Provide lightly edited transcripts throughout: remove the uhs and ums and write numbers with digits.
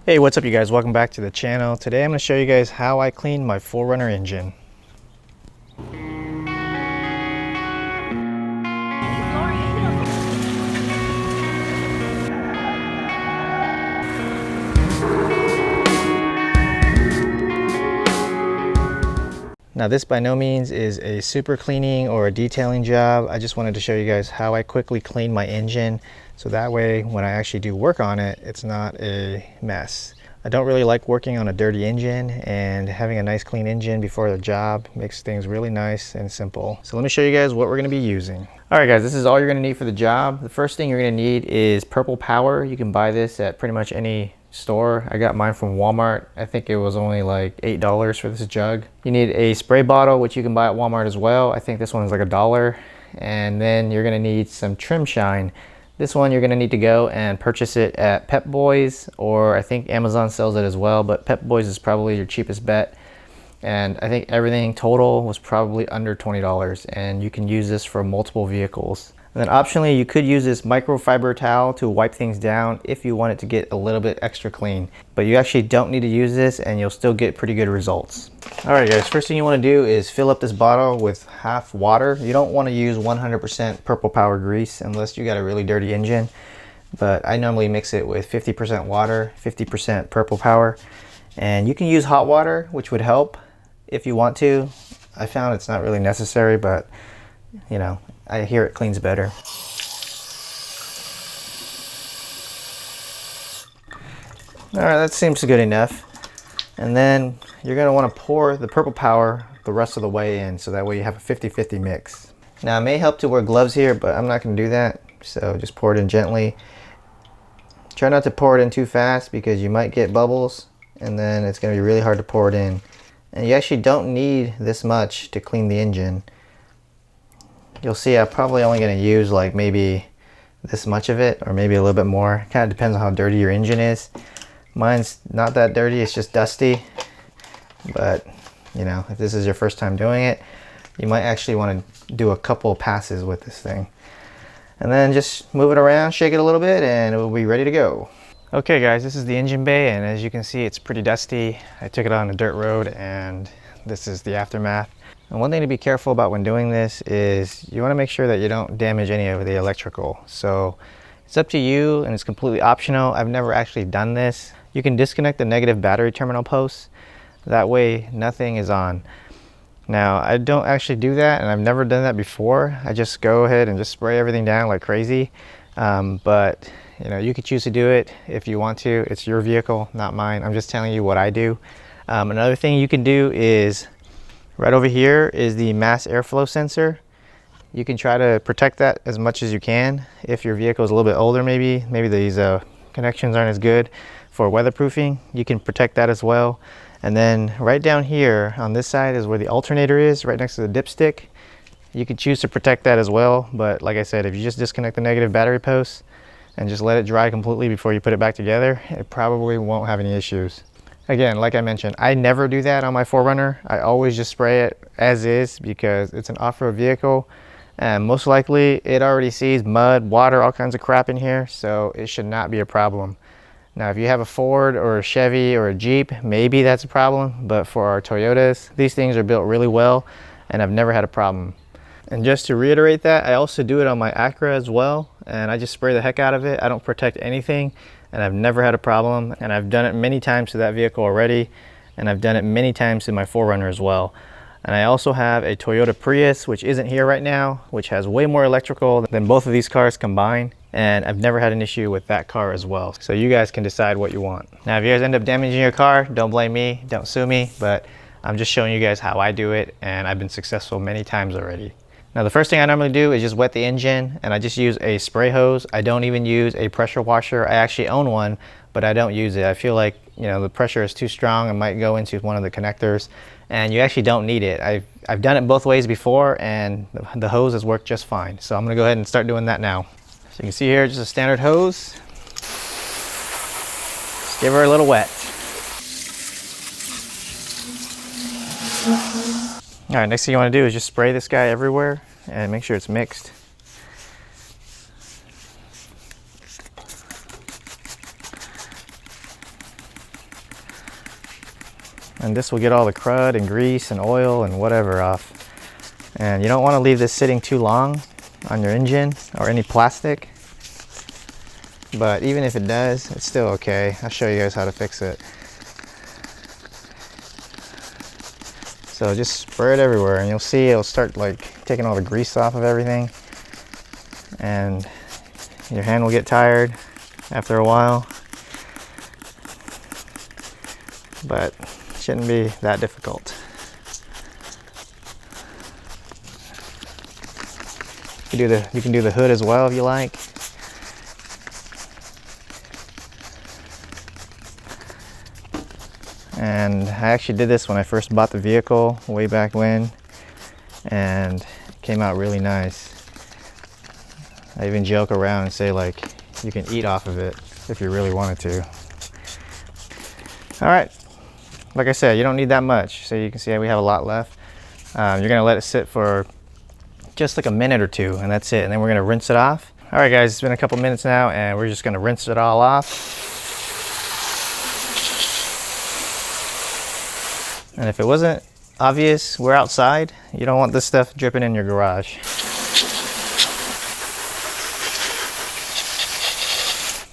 Hey, what's up you guys? Welcome back to the channel. Today I'm going to show you guys how I clean my 4runner engine. Now this by no means is a super cleaning or a detailing job. I just wanted to show you guys how I quickly clean my engine, so that way when I actually do work on it, it's not a mess. I don't really like working on a dirty engine, and having a nice clean engine before the job makes things really nice and simple. So let me show you guys what we're going to be using. Alright guys, this is all you're going to need for the job. The first thing you're going to need is purple power. You can buy this at pretty much any store. I got mine from Walmart. I think it was only like $8 for this jug. You need a spray bottle, which you can buy at Walmart as well. I think this one is like $1. And then you're going to need some trim shine. This one you're going to need to go and purchase it at Pep Boys, or I think Amazon sells it as well, but Pep Boys is probably your cheapest bet. And I think everything total was probably under $20, and you can use this for multiple vehicles. And then optionally, you could use this microfiber towel to wipe things down if you want it to get a little bit extra clean. But you actually don't need to use this, and you'll still get pretty good results. Alright guys, first thing you want to do is fill up this bottle with half water. You don't want to use 100% purple power grease unless you got a really dirty engine. But I normally mix it with 50% water, 50% purple power. And you can use hot water, which would help if you want to. I found it's not really necessary, but you know, I hear it cleans better. Alright, that seems good enough. And then you're going to want to pour the purple power the rest of the way in, so that way you have a 50-50 mix. Now it may help to wear gloves here, but I'm not going to do that, so just pour it in gently. Try not to pour it in too fast because you might get bubbles, and then it's going to be really hard to pour it in. And you actually don't need this much to clean the engine. You'll see I'm probably only going to use like maybe this much of it, or maybe a little bit more. Kind of depends on how dirty your engine is. Mine's not that dirty, it's just dusty. But you know, if this is your first time doing it, you might actually want to do a couple passes with this thing. And then just move it around, shake it a little bit, and it will be ready to go. Okay guys, this is the engine bay, and as you can see, it's pretty dusty. I took it on a dirt road, and this is the aftermath. And one thing to be careful about when doing this is you want to make sure that you don't damage any of the electrical. So it's up to you, and it's completely optional. I've never actually done this. You can disconnect the negative battery terminal posts. That way nothing is on. Now I don't actually do that, and I've never done that before. I just go ahead and just spray everything down like crazy. But you know, you could choose to do it if you want to. It's your vehicle, not mine. I'm just telling you what I do. Another thing you can do is right over here is the mass airflow sensor. You can try to protect that as much as you can. If your vehicle is a little bit older, maybe these connections aren't as good for weatherproofing, you can protect that as well. And then right down here on this side is where the alternator is, right next to the dipstick. You can choose to protect that as well, but like I said, if you just disconnect the negative battery posts and just let it dry completely before you put it back together, it probably won't have any issues. Again, like I mentioned, I never do that on my 4runner. I always just spray it as is because it's an off-road vehicle, and most likely it already sees mud, water, all kinds of crap in here, so it should not be a problem. Now if you have a Ford or a Chevy or a Jeep, maybe that's a problem, but for our Toyotas, these things are built really well, and I've never had a problem. And just to reiterate that, I also do it on my Acura as well, and I just spray the heck out of it. I don't protect anything, and I've never had a problem. And I've done it many times to that vehicle already, and I've done it many times to my 4runner as well. And I also have a Toyota Prius, which isn't here right now, which has way more electrical than both of these cars combined, and I've never had an issue with that car as well. So you guys can decide what you want. Now if you guys end up damaging your car, don't blame me, don't sue me, but I'm just showing you guys how I do it, and I've been successful many times already. Now the first thing I normally do is just wet the engine, and I just use a spray hose. I don't even use a pressure washer. I actually own one, but I don't use it. I feel like, you know, the pressure is too strong. It might go into one of the connectors, and you actually don't need it. I've done it both ways before, and the hose has worked just fine. So I'm gonna go ahead and start doing that now. So you can see here, just a standard hose. Just give her a little wet. All right, next thing you want to do is just spray this guy everywhere and make sure it's mixed. and this will get all the crud and grease and oil and whatever off. And you don't want to leave this sitting too long on your engine or any plastic, but even if it does, it's still okay. I'll show you guys how to fix it. So just spray it everywhere and you'll see it'll start like taking all the grease off of everything, and your hand will get tired after a while, but it shouldn't be that difficult. You can do the hood as well if you like. And I actually did this when I first bought the vehicle way back when, and it came out really nice. I even joke around and say like you can eat off of it if you really wanted to. All right, like I said, you don't need that much. So you can see we have a lot left. You're gonna let it sit for just like a minute or two, and that's it. And then we're gonna rinse it off. All right guys, it's been a couple minutes now and we're just gonna rinse it all off. And if it wasn't obvious, we're outside. You don't want this stuff dripping in your garage.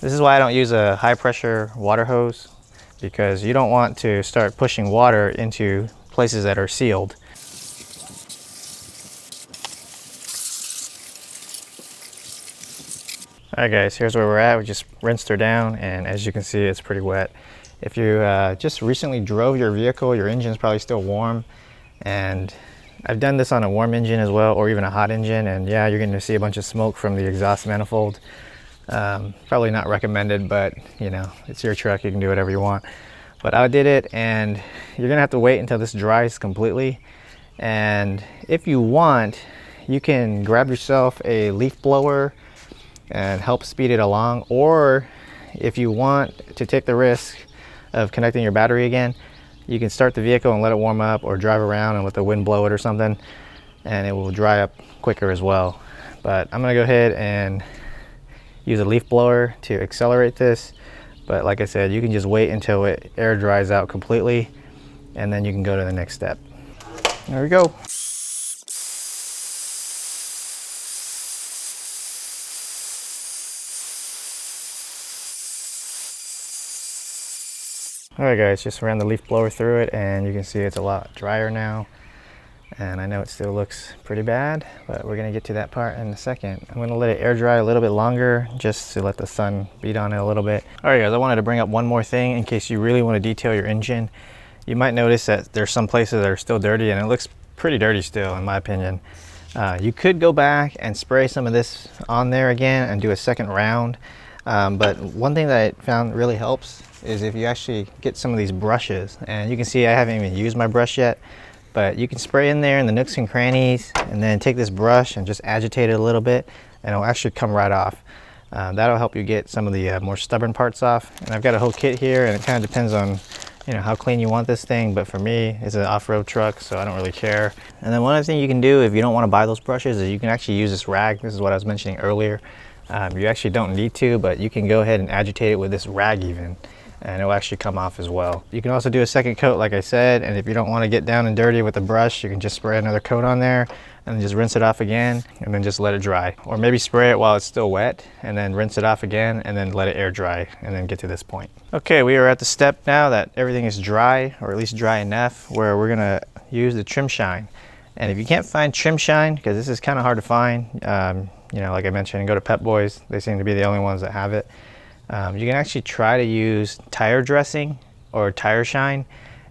This is why I don't use a high pressure water hose, because you don't want to start pushing water into places that are sealed. Alright guys, here's where we're at. We just rinsed her down, and as you can see, it's pretty wet. If you just recently drove your vehicle, your engine's probably still warm, and I've done this on a warm engine as well, or even a hot engine, and yeah, you're going to see a bunch of smoke from the exhaust manifold. Probably not recommended, but you know, it's your truck, you can do whatever you want. But I did it, and you're gonna have to wait until this dries completely. And if you want, you can grab yourself a leaf blower and help speed it along, or if you want to take the risk of connecting your battery again, you can start the vehicle and let it warm up, or drive around and let the wind blow it or something, and it will dry up quicker as well. But I'm gonna go ahead and use a leaf blower to accelerate this. But like I said, you can just wait until it air dries out completely, and then you can go to the next step. There we go. Alright guys, just ran the leaf blower through it, and you can see it's a lot drier now. And I know it still looks pretty bad, but we're gonna get to that part in a second. I'm gonna let it air dry a little bit longer, just to let the sun beat on it a little bit. Alright guys, I wanted to bring up one more thing in case you really want to detail your engine. You might notice that there's some places that are still dirty, and it looks pretty dirty still, in my opinion. You could go back and spray some of this on there again and do a second round. But one thing that I found really helps is if you actually get some of these brushes, and you can see I haven't even used my brush yet, but you can spray in there in the nooks and crannies, and then take this brush and just agitate it a little bit, and it'll actually come right off. That'll help you get some of the more stubborn parts off. And I've got a whole kit here, and it kind of depends on how clean you want this thing, but for me, it's an off-road truck, so I don't really care. And then one other thing you can do if you don't want to buy those brushes is you can actually use this rag. This is what I was mentioning earlier. You actually don't need to, but you can go ahead and agitate it with this rag even, and it'll actually come off as well. You can also do a second coat like I said, and if you don't want to get down and dirty with the brush, you can just spray another coat on there and just rinse it off again, and then just let it dry. Or maybe spray it while it's still wet and then rinse it off again, and then let it air dry, and then get to this point. Okay, we are at the step now that everything is dry, or at least dry enough, where we're gonna use the trim shine. And if you can't find trim shine, because this is kind of hard to find, like I mentioned, go to Pep Boys. They seem to be the only ones that have it. You can actually try to use tire dressing or tire shine,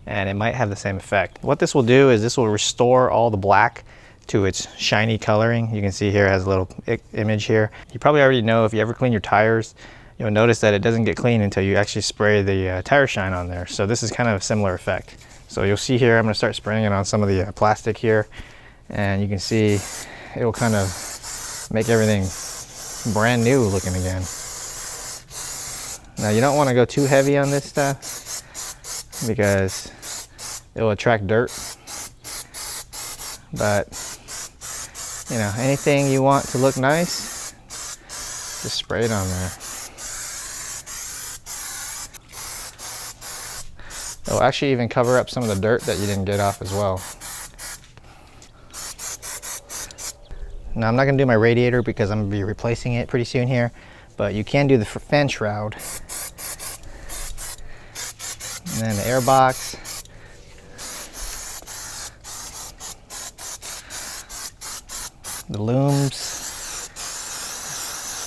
and it might have the same effect. What this will do is this will restore all the black to its shiny coloring. You can see here it has a little image here. You probably already know, if you ever clean your tires, you'll notice that it doesn't get clean until you actually spray the tire shine on there. So this is kind of a similar effect. So you'll see here, I'm gonna start spraying it on some of the plastic here, and you can see it will kind of make everything brand new looking again. Now you don't want to go too heavy on this stuff because it will attract dirt, but anything you want to look nice, just spray it on there. It'll actually even cover up some of the dirt that you didn't get off as well. Now I'm not gonna do my radiator because I'm gonna be replacing it pretty soon here, but you can do the fan shroud. And then the air box. The looms.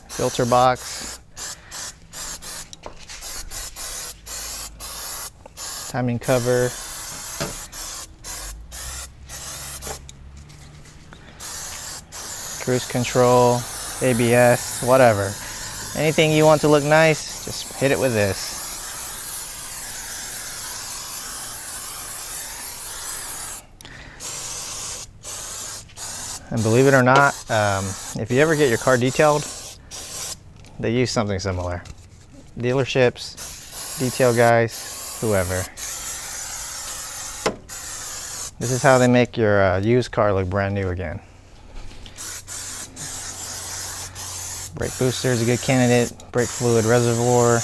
Filter box. Timing cover. Cruise control, ABS, whatever. Anything you want to look nice, just hit it with this. And believe it or not, if you ever get your car detailed, they use something similar. Dealerships, detail guys, whoever. This is how they make your used car look brand new again. Brake booster is a good candidate. Brake fluid reservoir.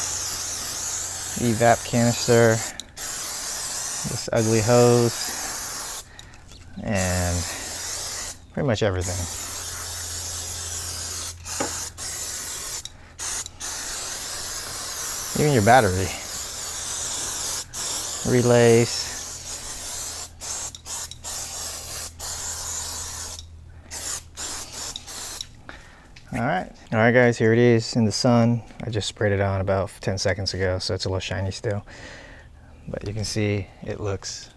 Evap canister. This ugly hose. And pretty much everything. Even your battery. Relays. All right guys, here it is in the sun. I just sprayed it on about 10 seconds ago, so it's a little shiny still. But you can see it looks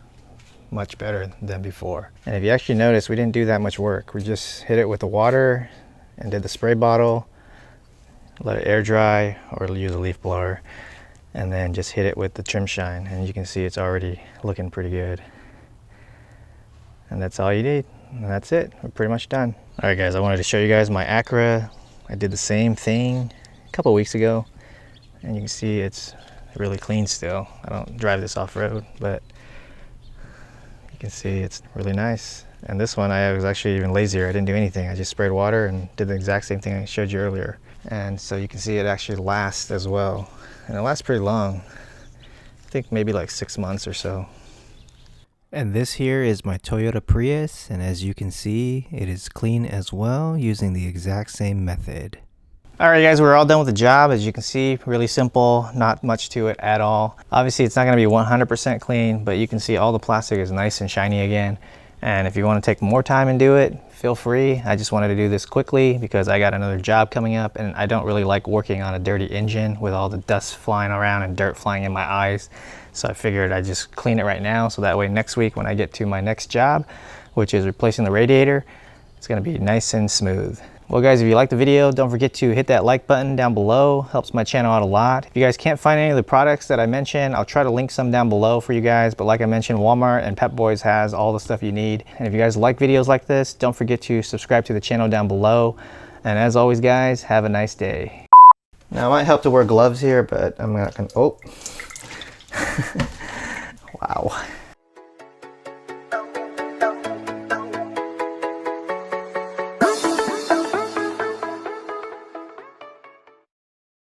much better than before. And if you actually notice, we didn't do that much work. We just hit it with the water and did the spray bottle, let it air dry, or use a leaf blower, and then just hit it with the trim shine. And you can see it's already looking pretty good. And that's all you need. And that's it. We're pretty much done. All right guys, I wanted to show you guys my Acura. I did the same thing a couple of weeks ago, and you can see it's really clean still. I don't drive this off-road, but you can see it's really nice. And this one, I was actually even lazier. I didn't do anything. I just sprayed water and did the exact same thing I showed you earlier. And so you can see it actually lasts as well. And it lasts pretty long. I think maybe like 6 months or so. And this here is my Toyota Prius, and as you can see, it is clean as well using the exact same method. Alright guys, we're all done with the job. As you can see, really simple, not much to it at all. Obviously it's not going to be 100% clean, but you can see all the plastic is nice and shiny again. And if you want to take more time and do it, feel free. I just wanted to do this quickly because I got another job coming up, and I don't really like working on a dirty engine with all the dust flying around and dirt flying in my eyes. So I figured I'd just clean it right now, so that way next week when I get to my next job, which is replacing the radiator, it's going to be nice and smooth. Well guys, if you liked the video, don't forget to hit that like button down below. Helps my channel out a lot. If you guys can't find any of the products that I mentioned, I'll try to link some down below for you guys. But like I mentioned, Walmart and Pep Boys has all the stuff you need. And if you guys like videos like this, don't forget to subscribe to the channel down below. And as always guys, have a nice day. Now it might help to wear gloves here, but I'm not gonna,